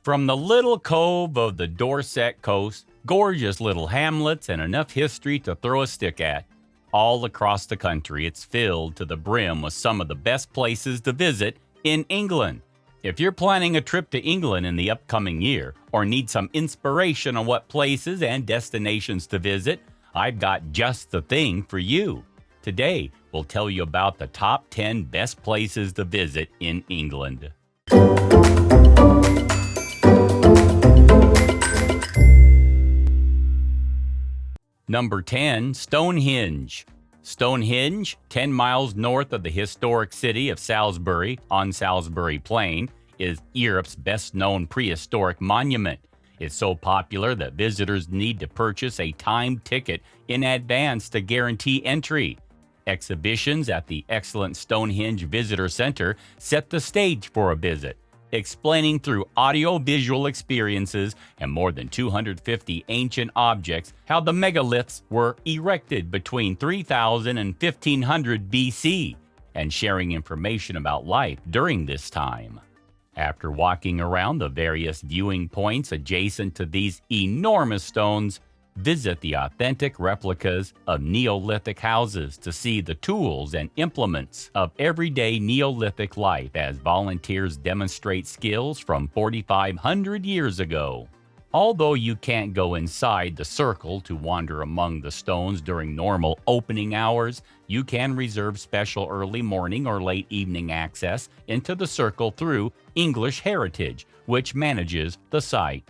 From the little cove of the Dorset coast, gorgeous little hamlets and enough history to throw a stick at. All across the country, it's filled to the brim with some of the best places to visit in England. If you're planning a trip to England in the upcoming year or need some inspiration on what places and destinations to visit, I've got just the thing for you. Today, we'll tell you about the top 10 best places to visit in England. Number 10, Stonehenge. Stonehenge, 10 miles north of the historic city of Salisbury on Salisbury Plain, is Europe's best-known prehistoric monument. It's so popular that visitors need to purchase a timed ticket in advance to guarantee entry. Exhibitions at the excellent Stonehenge Visitor Center set the stage for a visit, explaining through audio-visual experiences and more than 250 ancient objects how the megaliths were erected between 3000 and 1500 BC, and sharing information about life during this time. After walking around the various viewing points adjacent to these enormous stones, visit the authentic replicas of Neolithic houses to see the tools and implements of everyday Neolithic life as volunteers demonstrate skills from 4,500 years ago. Although you can't go inside the circle to wander among the stones during normal opening hours, you can reserve special early morning or late evening access into the circle through English Heritage, which manages the site.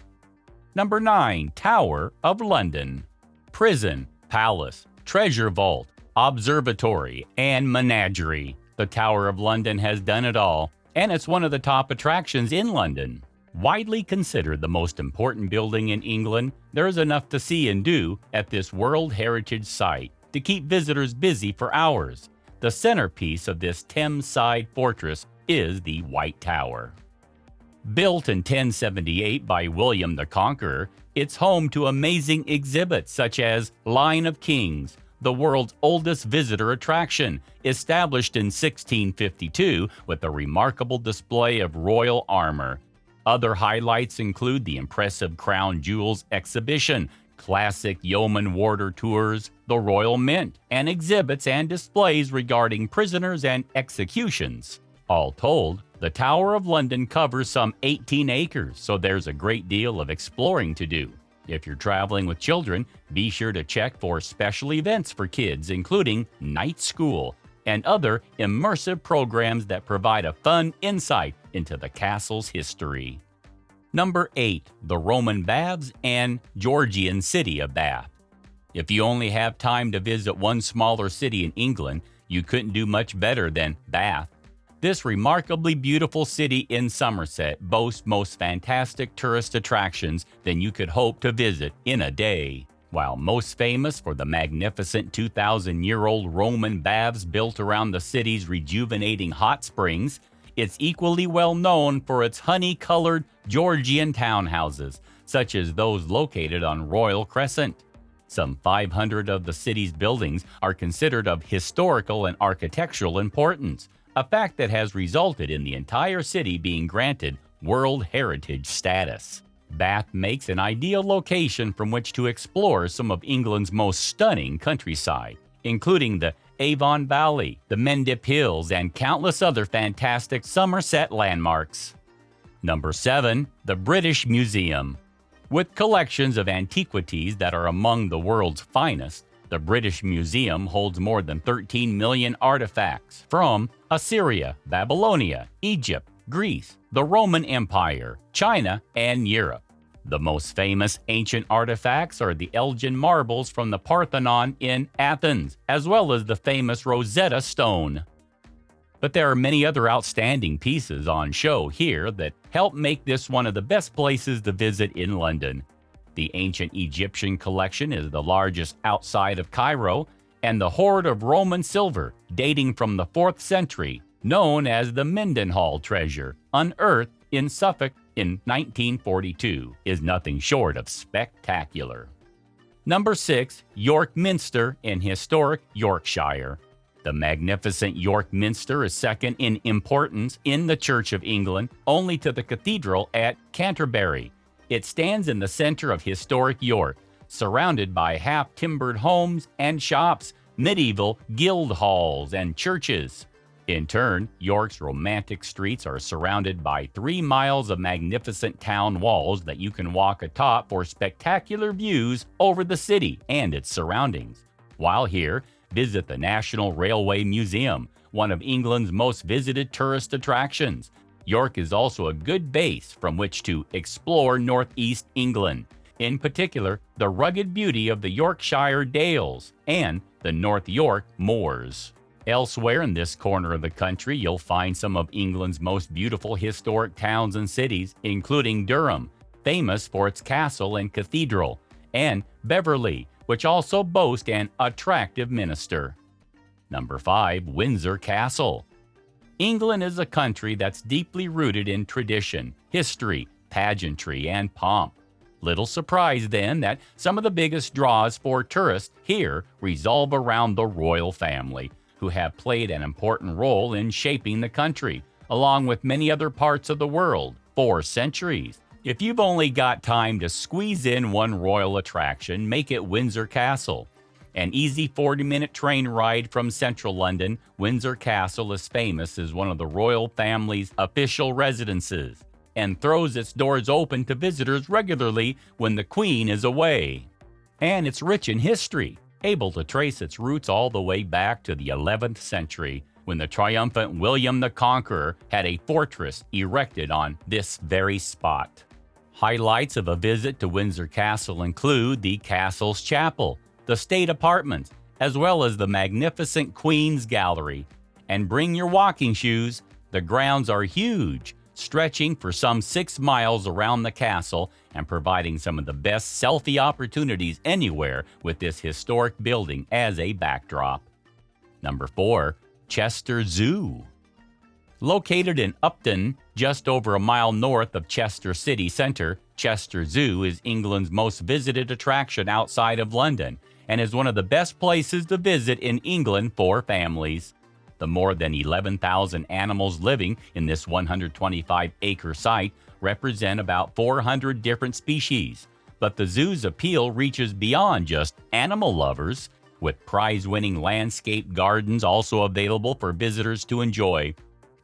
Number 9, Tower of London. Prison, palace, treasure vault, observatory, and menagerie. The Tower of London has done it all, and it's one of the top attractions in London. Widely considered the most important building in England, there is enough to see and do at this World Heritage Site to keep visitors busy for hours. The centerpiece of this Thames-side fortress is the White Tower. Built in 1078 by William the Conqueror, it's home to amazing exhibits such as Line of Kings, the world's oldest visitor attraction, established in 1652 with a remarkable display of royal armor. Other highlights include the impressive Crown Jewels exhibition, classic yeoman warder tours, the Royal Mint, and exhibits and displays regarding prisoners and executions. All told, the Tower of London covers some 18 acres, so there's a great deal of exploring to do. If you're traveling with children, be sure to check for special events for kids, including night school and other immersive programs that provide a fun insight into the castle's history. Number 8, the Roman Baths and Georgian city of Bath. If you only have time to visit one smaller city in England, you couldn't do much better than Bath. This remarkably beautiful city in Somerset boasts most fantastic tourist attractions than you could hope to visit in a day. While most famous for the magnificent 2,000-year-old Roman baths built around the city's rejuvenating hot springs, it's equally well known for its honey-colored Georgian townhouses, such as those located on Royal Crescent. Some 500 of the city's buildings are considered of historical and architectural importance, a fact that has resulted in the entire city being granted World Heritage status. Bath makes an ideal location from which to explore some of England's most stunning countryside, including the Avon Valley, the Mendip Hills, and countless other fantastic Somerset landmarks. Number 7, the British Museum. With collections of antiquities that are among the world's finest, the British Museum holds more than 13 million artifacts from Assyria, Babylonia, Egypt, Greece, the Roman Empire, China, and Europe. The most famous ancient artifacts are the Elgin marbles from the Parthenon in Athens, as well as the famous Rosetta Stone. But there are many other outstanding pieces on show here that help make this one of the best places to visit in London. The ancient Egyptian collection is the largest outside of Cairo, and the hoard of Roman silver, dating from the 4th century, known as the Mendenhall treasure, unearthed in Suffolk in 1942, is nothing short of spectacular. Number 6, York Minster in historic Yorkshire. The magnificent York Minster is second in importance in the Church of England, only to the cathedral at Canterbury. It stands in the center of historic York, surrounded by half-timbered homes and shops, medieval guild halls, and churches. In turn, York's romantic streets are surrounded by 3 miles of magnificent town walls that you can walk atop for spectacular views over the city and its surroundings. While here, visit the National Railway Museum, one of England's most visited tourist attractions. York is also a good base from which to explore northeast England, in particular the rugged beauty of the Yorkshire Dales and the North York Moors. Elsewhere in this corner of the country, you'll find some of England's most beautiful historic towns and cities, including Durham, famous for its castle and cathedral, and Beverley, which also boasts an attractive minster. Number 5. Windsor Castle. England is a country that's deeply rooted in tradition, history, pageantry, and pomp. Little surprise then that some of the biggest draws for tourists here revolve around the royal family, who have played an important role in shaping the country, along with many other parts of the world, for centuries. If you've only got time to squeeze in one royal attraction, make it Windsor Castle. An easy 40-minute train ride from central London, Windsor Castle is famous as one of the royal family's official residences and throws its doors open to visitors regularly when the Queen is away. And it's rich in history, able to trace its roots all the way back to the 11th century, when the triumphant William the Conqueror had a fortress erected on this very spot. Highlights of a visit to Windsor Castle include the castle's chapel, the state apartments, as well as the magnificent Queen's Gallery. And bring your walking shoes. The grounds are huge, stretching for some 6 miles around the castle and providing some of the best selfie opportunities anywhere with this historic building as a backdrop. Number 4. Chester Zoo. Located in Upton, just over a mile north of Chester city centre, Chester Zoo is England's most visited attraction outside of London and is one of the best places to visit in England for families. The more than 11,000 animals living in this 125-acre site represent about 400 different species, but the zoo's appeal reaches beyond just animal lovers, with prize-winning landscape gardens also available for visitors to enjoy.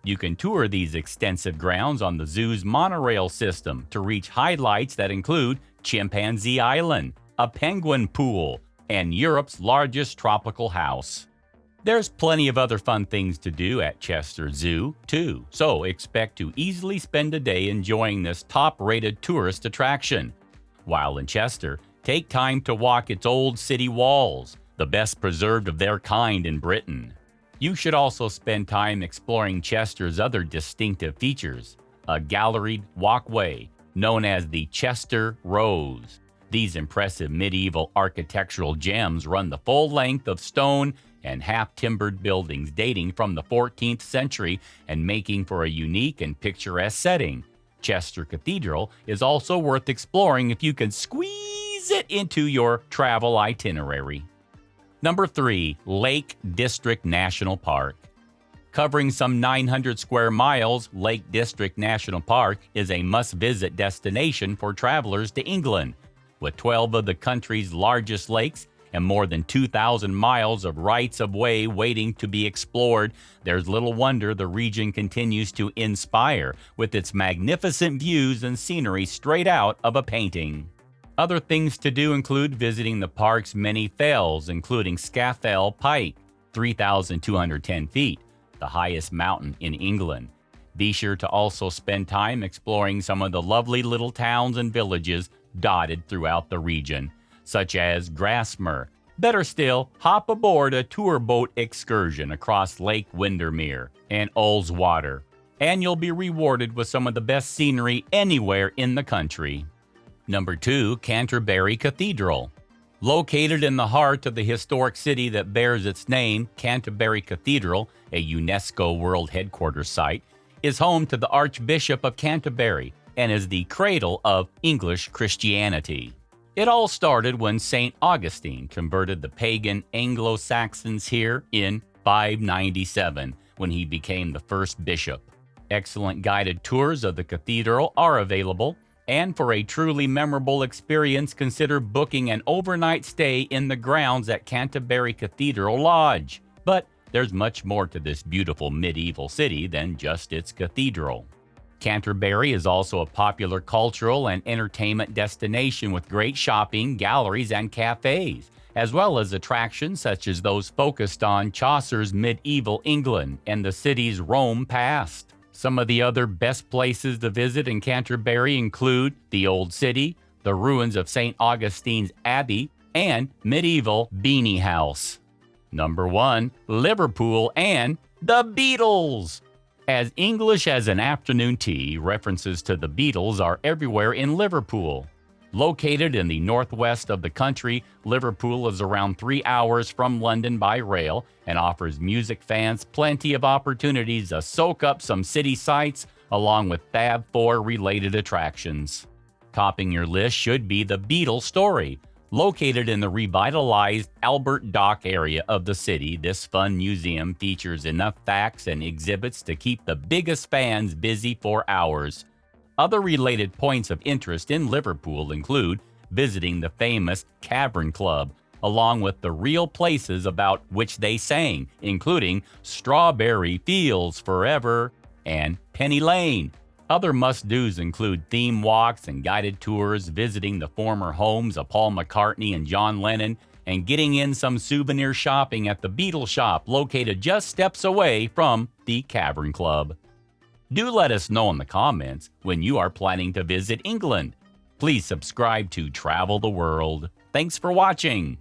You can tour these extensive grounds on the zoo's monorail system to reach highlights that include Chimpanzee Island, a penguin pool, and Europe's largest tropical house. There's plenty of other fun things to do at Chester Zoo, too, so expect to easily spend a day enjoying this top-rated tourist attraction. While in Chester, take time to walk its old city walls, the best preserved of their kind in Britain. You should also spend time exploring Chester's other distinctive features, a galleried walkway known as the Chester Rose. These impressive medieval architectural gems run the full length of stone and half-timbered buildings dating from the 14th century and making for a unique and picturesque setting. Chester Cathedral is also worth exploring if you can squeeze it into your travel itinerary. Number 3. Lake District National Park. Covering some 900 square miles, Lake District National Park is a must-visit destination for travelers to England. With 12 of the country's largest lakes and more than 2,000 miles of rights-of-way waiting to be explored, there's little wonder the region continues to inspire with its magnificent views and scenery straight out of a painting. Other things to do include visiting the park's many fells, including Scafell Pike, 3,210 feet, the highest mountain in England. Be sure to also spend time exploring some of the lovely little towns and villages dotted throughout the region, such as Grasmere. Better still, hop aboard a tour boat excursion across Lake Windermere and Ullswater, and you'll be rewarded with some of the best scenery anywhere in the country. Number 2. Canterbury Cathedral. Located in the heart of the historic city that bears its name, Canterbury Cathedral, a UNESCO World Headquarters site, is home to the Archbishop of Canterbury and is the cradle of English Christianity. It all started when St. Augustine converted the pagan Anglo-Saxons here in 597, when he became the first bishop. Excellent guided tours of the cathedral are available, and for a truly memorable experience, consider booking an overnight stay in the grounds at Canterbury Cathedral Lodge. But there's much more to this beautiful medieval city than just its cathedral. Canterbury is also a popular cultural and entertainment destination with great shopping, galleries, and cafes, as well as attractions such as those focused on Chaucer's medieval England and the city's Rome past. Some of the other best places to visit in Canterbury include the Old City, the ruins of St. Augustine's Abbey, and medieval Beanie House. Number 1, Liverpool and the Beatles. As English as an afternoon tea, references to the Beatles are everywhere in Liverpool. Located in the northwest of the country, Liverpool is around 3 hours from London by rail and offers music fans plenty of opportunities to soak up some city sights along with Fab 4 related attractions. Topping your list should be the Beatles Story. Located in the revitalized Albert Dock area of the city, this fun museum features enough facts and exhibits to keep the biggest fans busy for hours. Other related points of interest in Liverpool include visiting the famous Cavern Club, along with the real places about which they sang, including Strawberry Fields Forever and Penny Lane. Other must-dos include theme walks and guided tours, visiting the former homes of Paul McCartney and John Lennon, and getting in some souvenir shopping at the Beatles shop located just steps away from the Cavern Club. Do let us know in the comments when you are planning to visit England. Please subscribe to Travel the World. Thanks for watching.